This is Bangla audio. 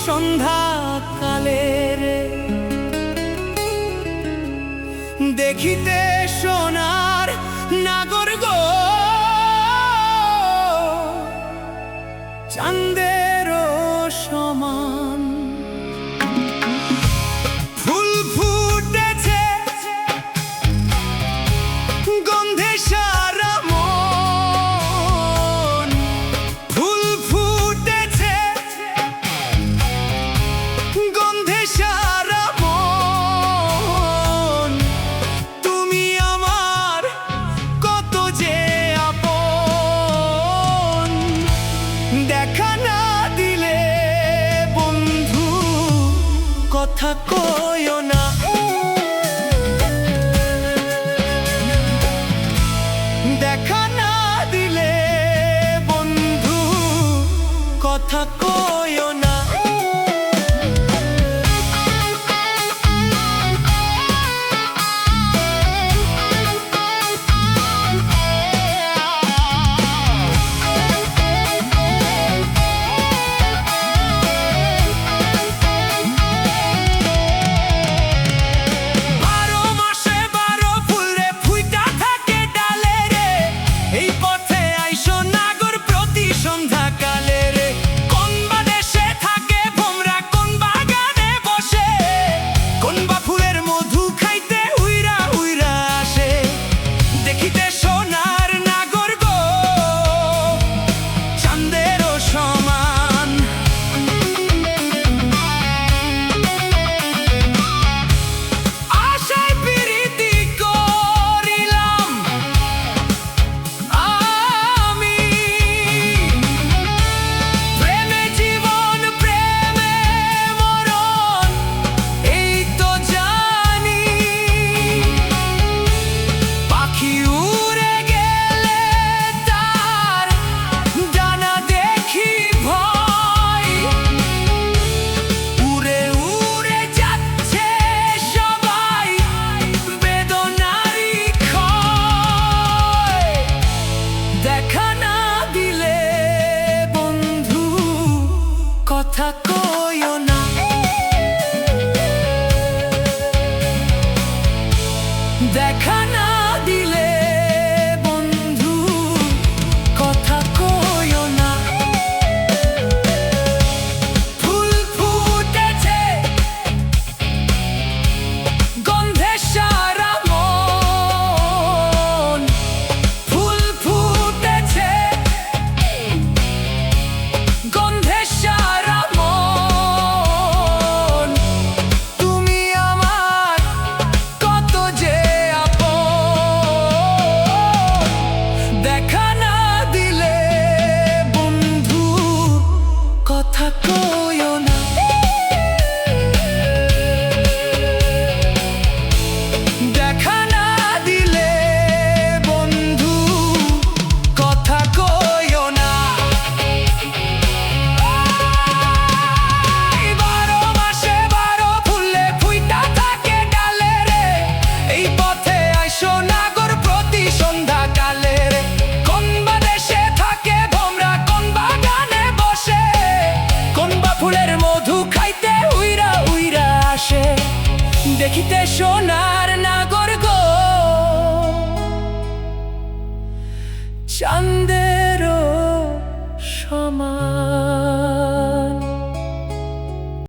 সন্ধ্যা কালের দেখিতে সোনার নাগর গো চাঁদের সমান ফুল ফুটেছে গন্ধে সারা মন ফুল ফুটেছে গন্ধে সারা মন তুমি আমার কত যে আপন দেখা না দিলে বন্ধু কথা কইও না দেখা না দিলে বন্ধু কথা কইও না কথা কইও না দেখা না দিলে বন্ধু কথা কইও না ফুল ফুটেছে গন্ধে সারা মন ফুল ফুটেছে গন্ধে সারা কথা কইও না দেখা না দিলে বন্ধু কথা কইও না 12 মাসে 12 ফুলে ফুইটা থাকে ডালে রে এই পথে আইসো নাগর প্রতি সন্ধ্যা কালে রে কোন বাদেশে থাকে ভোমরা কোন বাগানে বসে ফুলের মধু খাইতে উইরা উইরা আসে দেখিতে সোনা